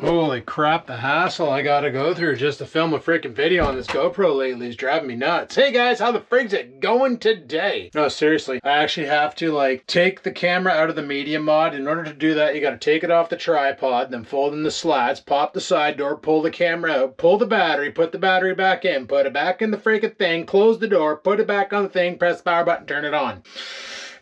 Holy crap, the hassle I gotta go through just to film a freaking video on this GoPro lately is driving me nuts. Hey guys, how the frig's it going today? No, seriously, I actually have to like take the camera out of the media mod. In order to do that, you gotta take it off the tripod, then fold in the slats, pop the side door, pull the camera out, pull the battery, put the battery back in, put it back in the freaking thing, close the door, put it back on the thing, press the power button, turn it on.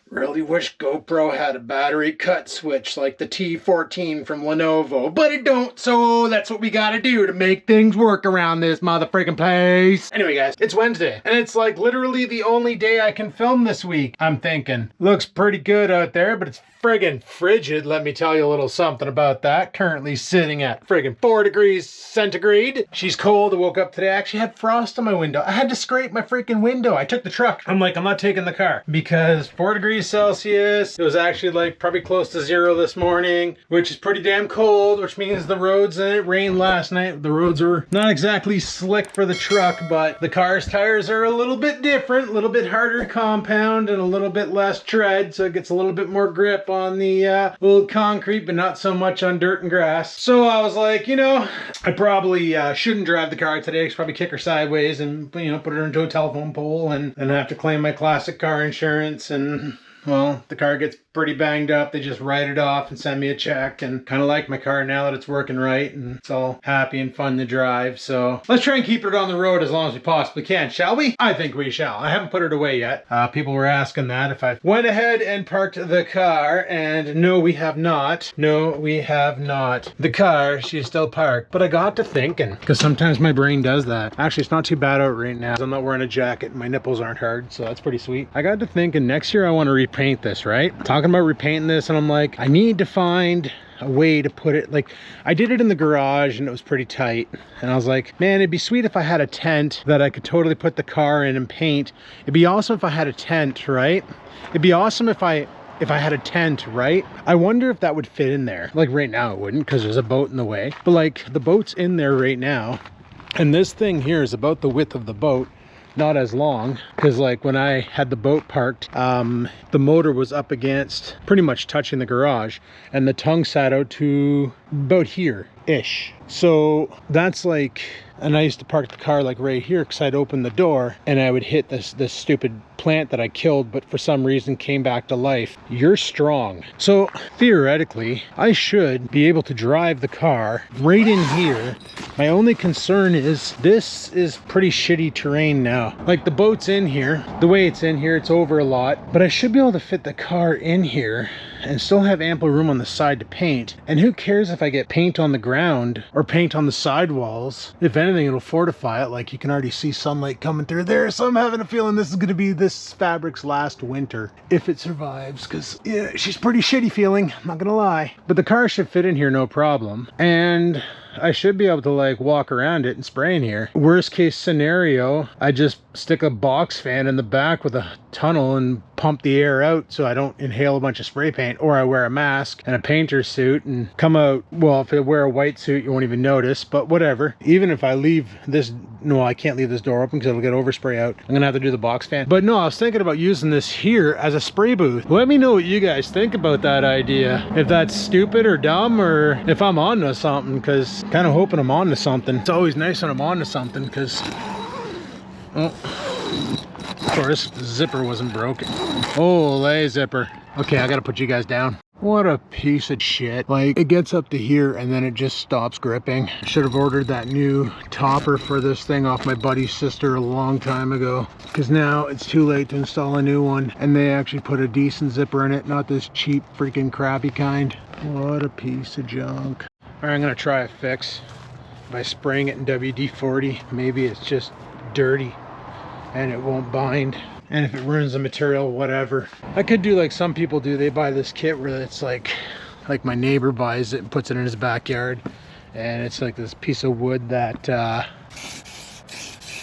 Really wish GoPro had a battery cut switch like the T14 from Lenovo, but it don't, so that's what we gotta do to make things work around this motherfucking place. Anyway guys, it's Wednesday, and it's like literally the only day I can film this week, I'm thinking. Looks pretty good out there, but it's friggin' frigid, let me tell you a little something about that. Currently sitting at friggin' 4 degrees centigrade. She's cold. I woke up today, I actually had frost on my window. I had to scrape my freaking window. I took the truck. I'm like, I'm not taking the car because 4 degrees Celsius. It was actually like probably close to 0 this morning, which is pretty damn cold, which means the roads, and it rained last night. The roads are not exactly slick for the truck, but the car's tires are a little bit different, a little bit harder compound and a little bit less tread, so it gets a little bit more grip on the little concrete, but not so much on dirt and grass. So I was like, you know, I probably shouldn't drive the car today. I should probably kick her sideways and, you know, put her into a telephone pole and have to claim my classic car insurance. And well, the car gets pretty banged up. They just write it off and send me a check, and kind of like my car now that it's working right and it's all happy and fun to drive. So let's try and keep it on the road as long as we possibly can, shall we? I think we shall. I haven't put it away yet. People were asking that if I went ahead and parked the car, and no, we have not. No, we have not. The car, she's still parked, but I got to thinking, because sometimes my brain does that. Actually, it's not too bad out right now. I'm not wearing a jacket and my nipples aren't hard, so that's pretty sweet. I got to thinking, next year I want to repaint this, right? Talking about repainting this, and I'm like, I need to find a way to put it. Like, I did it in the garage and it was pretty tight, and I was like, man, it'd be sweet if I had a tent that I could totally put the car in and paint. It'd be awesome if I had a tent, right? It'd be awesome if I had a tent, right? I wonder if that would fit in there. Like right now it wouldn't, because there's a boat in the way, but like the boat's in there right now, and this thing here is about the width of the boat, not as long, because like when I had the boat parked, the motor was up against, pretty much touching the garage, and the tongue sat out to about here ish. So that's like, and I used to park the car like right here, because I'd open the door and I would hit this stupid plant that I killed, but for some reason came back to life. You're strong. So theoretically, I should be able to drive the car right in here. My only concern is this is pretty shitty terrain now. Like the boat's in here, the way it's in here, it's over a lot, but I should be able to fit the car in here and still have ample room on the side to paint. And who cares if I get paint on the ground or paint on the sidewalls? If anything, it'll fortify it. Like you can already see sunlight coming through there, so I'm having a feeling this is going to be this fabric's last winter, if it survives, because yeah, she's pretty shitty feeling, I'm not gonna lie. But the car should fit in here no problem, and I should be able to like walk around it and spray in here. Worst case scenario, I just stick a box fan in the back with a tunnel and pump the air out so I don't inhale a bunch of spray paint, or I wear a mask and a painter's suit and come out. Well, if I wear a white suit you won't even notice, but whatever. Even if I leave this, no, I can't leave this door open because it'll get overspray out. I'm gonna have to do the box fan. But no, I was thinking about using this here as a spray booth. Let me know what you guys think about that idea, if that's stupid or dumb, or if I'm on to something, because kind of hoping I'm on to something. It's always nice when I'm on to something, because, oh, of course, the zipper wasn't broken. Holy zipper. Okay, I gotta put you guys down. What a piece of shit. Like, it gets up to here and then it just stops gripping. I should have ordered that new topper for this thing off my buddy's sister a long time ago, because now it's too late to install a new one, and they actually put a decent zipper in it, not this cheap freaking crappy kind. What a piece of junk. All right, I'm gonna try a fix by spraying it in WD-40. Maybe it's just dirty and it won't bind, and if it ruins the material, whatever. I could do like some people do. They buy this kit where it's like my neighbor buys it and puts it in his backyard, and it's like this piece of wood that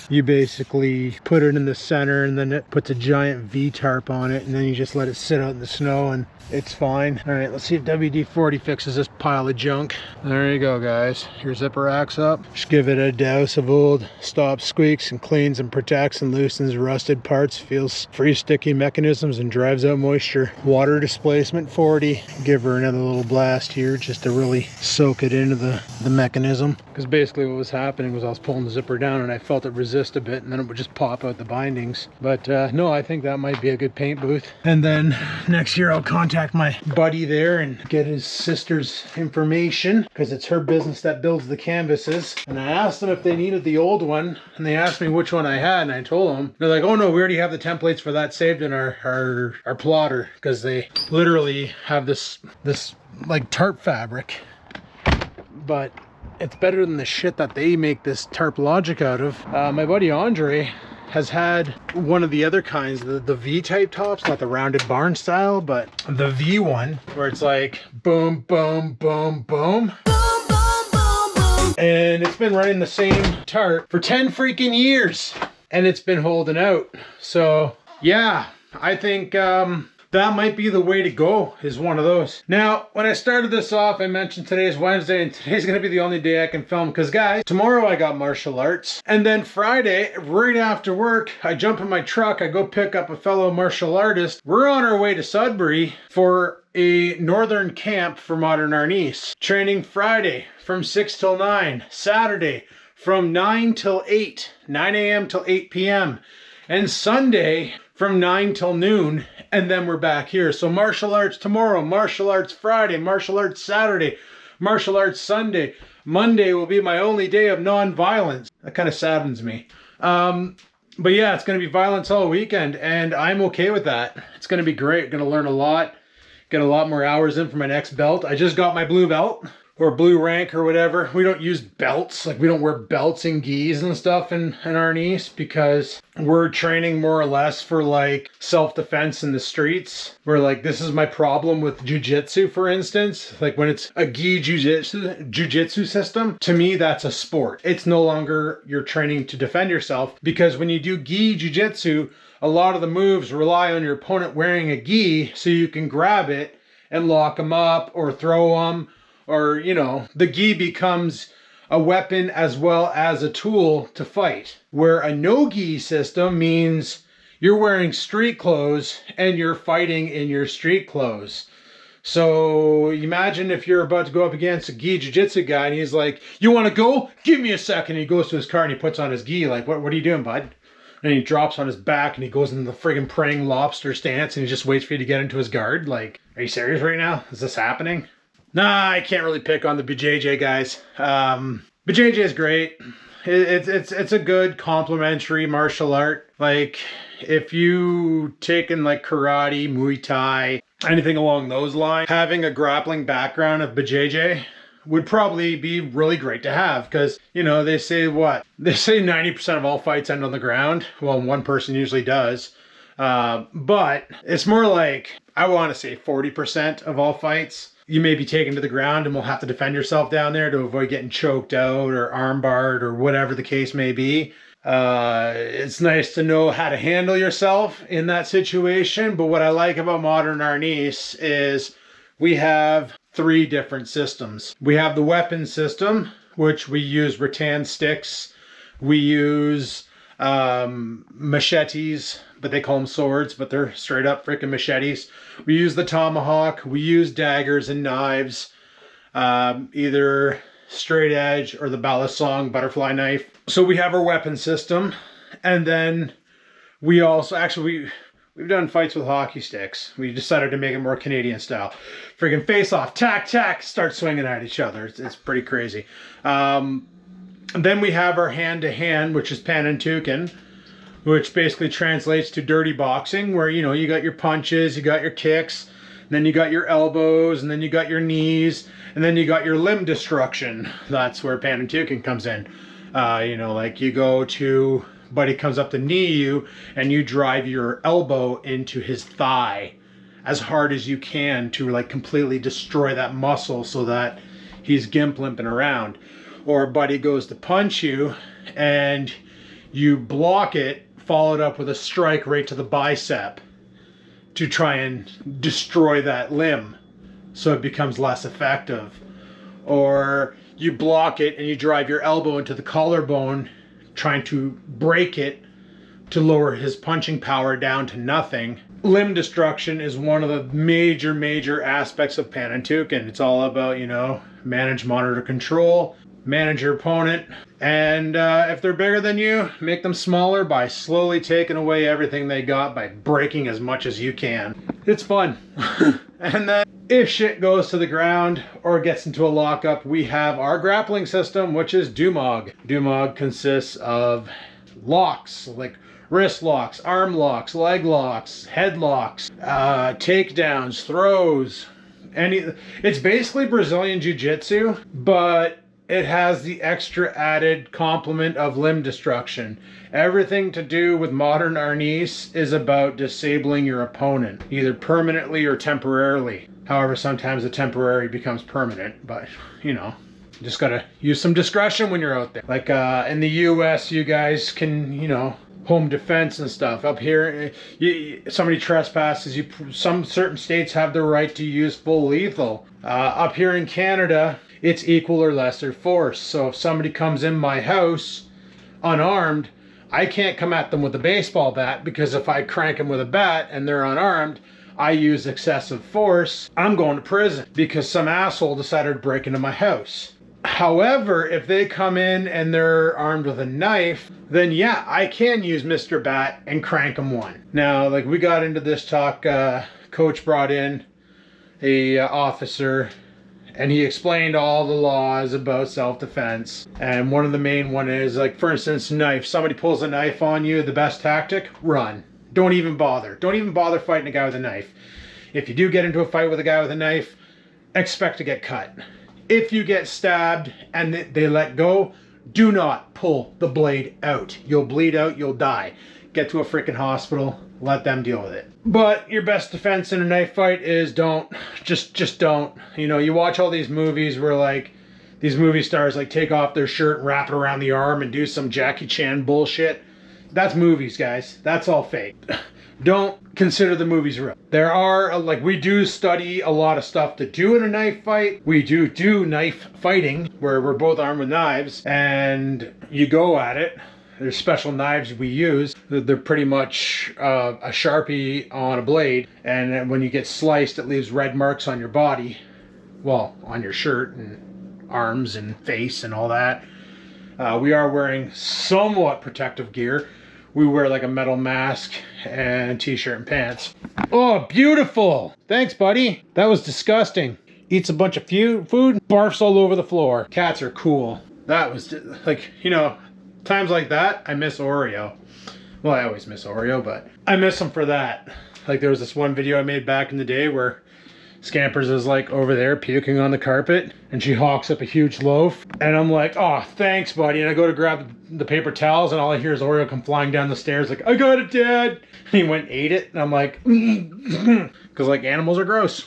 you basically put it in the center, and then it puts a giant V-tarp on it, and then you just let it sit out in the snow, and It's fine. All right, let's see if WD-40 fixes this pile of junk. There you go, guys. Your zipper acts up. Just give it a douse of old stop squeaks and cleans and protects and loosens rusted parts, feels free sticky mechanisms and drives out moisture. Water displacement 40. Give her another little blast here just to really soak it into the mechanism. Because basically what was happening was I was pulling the zipper down and I felt it resist a bit and then it would just pop out the bindings. But no, I think that might be a good paint booth. And then next year I'll contact my buddy there and get his sister's information because it's her business that builds the canvases. And I asked them if they needed the old one and they asked me which one I had and I told them. They're like, oh no, we already have the templates for that saved in our plotter, because they literally have this like tarp fabric, but it's better than the shit that they make this tarp logic out of. My buddy Andre has had one of the other kinds, the V-type tops, not the rounded barn style, but the V one, where it's like boom, boom, boom, boom. And it's been running the same tarp for 10 freaking years, and it's been holding out. So yeah, I think that might be the way to go, is one of those. Now, when I started this off, I mentioned today's Wednesday, and today's gonna be the only day I can film, because guys, tomorrow I got martial arts, and then Friday, right after work, I jump in my truck, I go pick up a fellow martial artist. We're on our way to Sudbury for a northern camp for Modern Arnis. Training Friday from 6 till 9, Saturday from 9 till 8, 9 a.m. till 8 p.m., and Sunday from 9 till noon, and then we're back here. So martial arts tomorrow, martial arts Friday, martial arts Saturday, martial arts Sunday. Monday will be my only day of non-violence. That kind of saddens me. But yeah, it's going to be violence all weekend, and I'm okay with that. It's going to be great. Going to learn a lot, get a lot more hours in for my next belt. I just got my blue belt, or blue rank or whatever. We don't use belts, like we don't wear belts and gis and stuff in Arnis, because we're training more or less for like self-defense in the streets. Where like, this is my problem with jiu-jitsu, for instance. Like when it's a gi jiu-jitsu system, to me that's a sport. It's no longer you're training to defend yourself, because when you do gi jiu-jitsu, a lot of the moves rely on your opponent wearing a gi so you can grab it and lock them up or throw them. Or, you know, the gi becomes a weapon as well as a tool to fight. Where a no-gi system means you're wearing street clothes and you're fighting in your street clothes. So imagine if you're about to go up against a gi jiu-jitsu guy and he's like, you want to go? Give me a second. He goes to his car and he puts on his gi. Like, what are you doing, bud? And he drops on his back and he goes into the friggin' praying lobster stance and he just waits for you to get into his guard. Like, are you serious right now? Is this happening? Nah, I can't really pick on the BJJ guys. BJJ is great. It's a good complementary martial art. Like, if you taken like karate, Muay Thai, anything along those lines, having a grappling background of BJJ would probably be really great to have, because, you know, they say 90% of all fights end on the ground. Well, one person usually does. But it's more like, I want to say 40% of all fights you may be taken to the ground and will have to defend yourself down there to avoid getting choked out or armbarred or whatever the case may be. It's nice to know how to handle yourself in that situation. But what I like about Modern Arnis is we have 3 different systems. We have the weapon system, which we use rattan sticks. We use machetes, but they call them swords, but they're straight up freaking machetes. We use the tomahawk. We use daggers and knives, either straight edge or the balisong butterfly knife. So we have our weapon system, and then we also we've done fights with hockey sticks. We decided to make it more Canadian style. Freaking face off, tack, tack, start swinging at each other. It's pretty crazy. Then we have our hand-to-hand, which is Panantukan, which basically translates to dirty boxing, where, you know, you got your punches, you got your kicks, and then you got your elbows, and then you got your knees, and then you got your limb destruction. That's where Panantukan comes in. You know, like you go to, buddy comes up to knee you, and you drive your elbow into his thigh as hard as you can to like completely destroy that muscle so that he's gimp limping around. Or a buddy goes to punch you and you block it, followed up with a strike right to the bicep. to try and destroy that limb so it becomes less effective. Or you block it and you drive your elbow into the collarbone trying to break it to lower his punching power down to nothing. Limb destruction is one of the major aspects of Panantukan. It's all about, you know, manage, monitor, control, manage your opponent, and if they're bigger than you, make them smaller by slowly taking away everything they got by breaking as much as you can. It's fun. And then if shit goes to the ground or gets into a lockup, we have our grappling system, which is Dumog. Dumog consists of locks, like wrist locks, arm locks, leg locks, head locks, takedowns, throws. It's basically Brazilian Jiu-Jitsu, but it has the extra added complement of limb destruction. Everything to do with modern arnis is about disabling your opponent, either permanently or temporarily. However, sometimes the temporary becomes permanent, but, you know, just gotta use some discretion when you're out there. Like in the US, you guys can, you know, home defense and stuff. Up here, somebody trespasses, some certain states have the right to use full lethal. Up here in Canada, it's equal or lesser force. So if somebody comes in my house unarmed, I can't come at them with a baseball bat, because if I crank them with a bat and they're unarmed, I use excessive force, I'm going to prison because some asshole decided to break into my house. However, if they come in and they're armed with a knife, then yeah, I can use Mr. Bat and crank them one. Now, like, we got into this talk, coach brought in a officer, and he explained all the laws about self-defense. And one of the main one is, like, for instance, knife. Somebody pulls a knife on you, the best tactic, run. Don't even bother. Don't even bother fighting a guy with a knife. If you do get into a fight with a guy with a knife, expect to get cut. If you get stabbed and they let go, do not pull the blade out. You'll bleed out, you'll die. Get to a freaking hospital, let them deal with it. But your best defense in a knife fight is don't. Just don't. You know, you watch all these movies where, like, these movie stars, like, take off their shirt and wrap it around the arm and do some Jackie Chan bullshit. That's movies, guys. That's all fake. Don't consider the movies real. There are, like, we do study a lot of stuff to do in a knife fight. We do knife fighting where we're both armed with knives and you go at it. There's special knives we use. They're pretty much a Sharpie on a blade, and when you get sliced, it leaves red marks on your body. Well, on your shirt and arms and face and all that. We are wearing somewhat protective gear. We wear like a metal mask and t-shirt and pants. Oh, beautiful. Thanks, buddy. That was disgusting. Eats a bunch of food, barfs all over the floor. Cats are cool. That was like, you know, times like that, I miss Oreo. Well, I always miss Oreo, but I miss him for that. Like, there was this one video I made back in the day where Scampers is like over there puking on the carpet and she hawks up a huge loaf and I'm like, oh, thanks, buddy. And I go to grab the paper towels and all I hear is Oreo come flying down the stairs like, I got it, Dad. And he went and ate it and I'm like, because like animals are gross.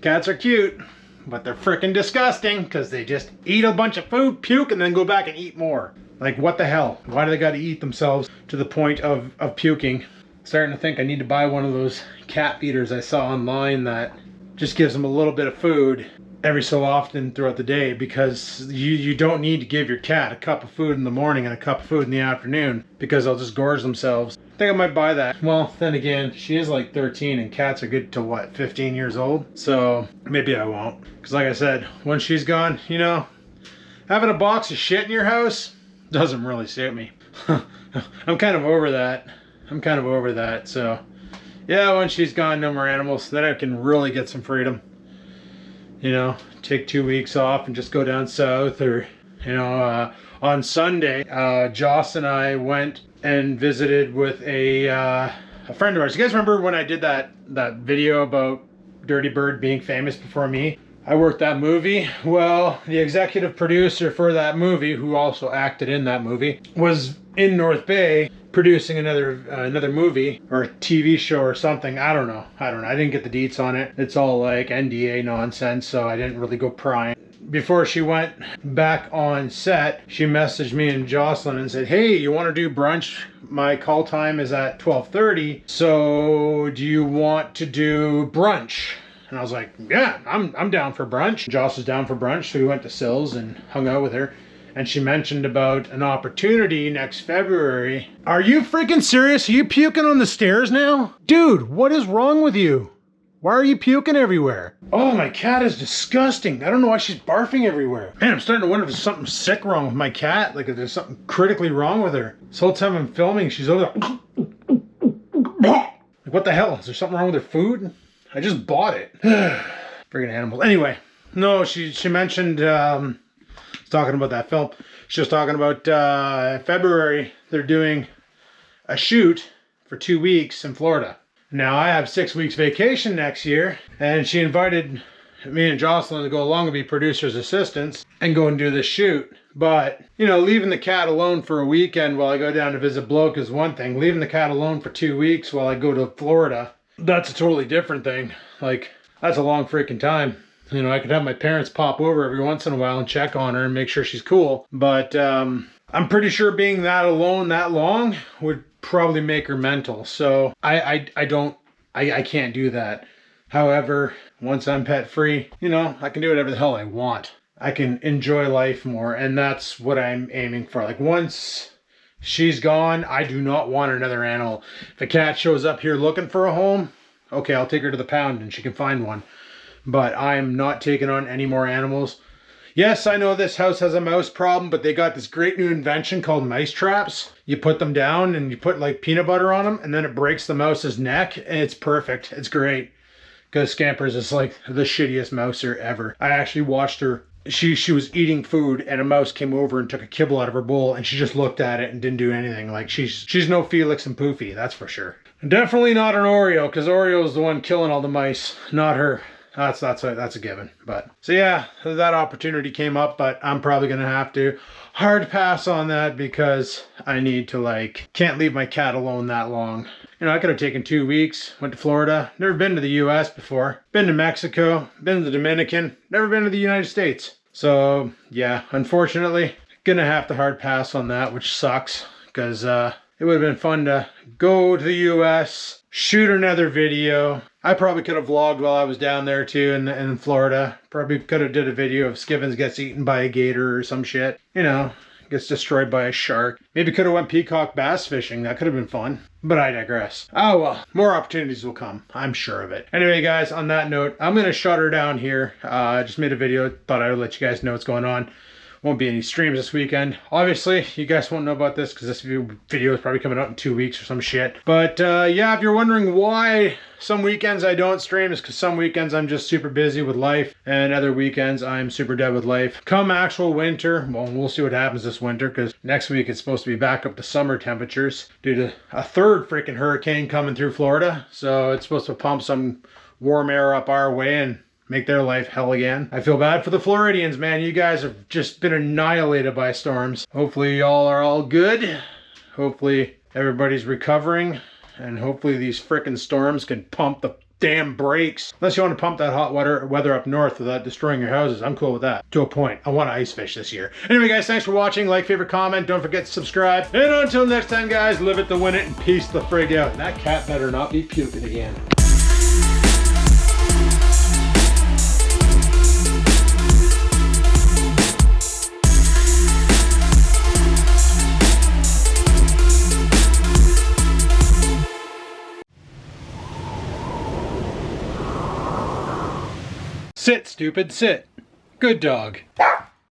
Cats are cute, but they're freaking disgusting because they just eat a bunch of food, puke, and then go back and eat more. Like, what the hell? Why do they got to eat themselves to the point of puking? Starting to think I need to buy one of those cat feeders I saw online that just gives them a little bit of food every so often throughout the day, because you don't need to give your cat a cup of food in the morning and a cup of food in the afternoon because they'll just gorge themselves. I think I might buy that. Well, then again, she is like 13 and cats are good to what, 15 years old? So maybe I won't. Because like I said, when she's gone, you know, having a box of shit in your house doesn't really suit me. I'm kind of over that. So yeah, when she's gone, no more animals. Then I can really get some freedom. You know, take 2 weeks off and just go down south. Or, you know, on Sunday, Joss and I went and visited with a friend of ours. You guys remember when I did that video about Dirty Bird being famous before me? I worked that movie. Well, the executive producer for that movie, who also acted in that movie, was in North Bay producing another movie or a TV show or something. I don't know. I didn't get the deets on it. It's all like NDA nonsense, so I didn't really go prying. before she went back on set, she messaged me and Jocelyn and said, hey, you want to do brunch? My call time is at 12:30. So do you want to do brunch? And I was like, yeah, I'm down for brunch. Joss is down for brunch. So we went to Sills and hung out with her. And she mentioned about an opportunity next February. Are you freaking serious? Are you puking on the stairs now? Dude, what is wrong with you? Why are you puking everywhere? Oh, my cat is disgusting. I don't know why she's barfing everywhere. Man, I'm starting to wonder if there's something sick wrong with my cat. Like if there's something critically wrong with her. This whole time I'm filming, she's over there. Like, what the hell? Is there something wrong with her food? I just bought it. Friggin' animals. Anyway, no, she mentioned, talking about that film. She was talking about February, they're doing a shoot for 2 weeks in Florida. Now I have 6 weeks vacation next year, and she invited me and Jocelyn to go along and be producer's assistants and go and do this shoot. But, you know, leaving the cat alone for a weekend while I go down to visit Bloke is one thing. Leaving the cat alone for 2 weeks while I go to Florida, that's a totally different thing. Like, that's a long freaking time. You know, I could have my parents pop over every once in a while and check on her and make sure she's cool. But I'm pretty sure being that alone that long would probably make her mental. So I can't do that. However, once I'm pet free, you know, I can do whatever the hell I want. I can enjoy life more. And that's what I'm aiming for. Like once she's gone, I do not want another animal. If a cat shows up here looking for a home, okay, I'll take her to the pound and she can find one. But I'm not taking on any more animals. Yes, I know this house has a mouse problem, but they got this great new invention called mice traps. You put them down and you put like peanut butter on them and then it breaks the mouse's neck and it's perfect. It's great. Because Scampers is like the shittiest mouser ever. I actually watched her. She was eating food and a mouse came over and took a kibble out of her bowl and she just looked at it and didn't do anything. Like she's no Felix and Poofy, that's for sure. Definitely not an Oreo, because Oreo is the one killing all the mice, not her. That's a given. But so yeah, that opportunity came up, but I'm probably gonna have to hard pass on that because I need to can't leave my cat alone that long. You know, I could have taken 2 weeks, went to Florida, never been to the US before, been to Mexico, been to the Dominican, never been to the United States. So yeah, unfortunately, gonna have to hard pass on that, which sucks because it would have been fun to go to the US, shoot another video. I probably could have vlogged while I was down there too in Florida. Probably could have did a video of Skivens gets eaten by a gator or some shit. You know, gets destroyed by a shark. Maybe could have went peacock bass fishing. That could have been fun. But I digress. Oh well, more opportunities will come. I'm sure of it. Anyway guys, on that note, I'm going to shut her down here. I just made a video. Thought I would let you guys know what's going on. Won't be any streams this weekend. Obviously, you guys won't know about this because this video is probably coming out in 2 weeks or some shit. But yeah, if you're wondering why some weekends I don't stream, it's because some weekends I'm just super busy with life and other weekends I'm super dead with life. Come actual winter, well, we'll see what happens this winter because next week it's supposed to be back up to summer temperatures due to a third freaking hurricane coming through Florida. So it's supposed to pump some warm air up our way and make their life hell again. I feel bad for the Floridians, man. You guys have just been annihilated by storms. Hopefully y'all are all good. Hopefully everybody's recovering. And hopefully these frickin' storms can pump the damn brakes. Unless you want to pump that hot weather up north without destroying your houses. I'm cool with that. To a point. I want to ice fish this year. Anyway guys, thanks for watching. Like, favorite, comment. Don't forget to subscribe. And until next time guys, live it to win it and peace the frig out. And that cat better not be puking again. Sit, stupid, sit. Good dog.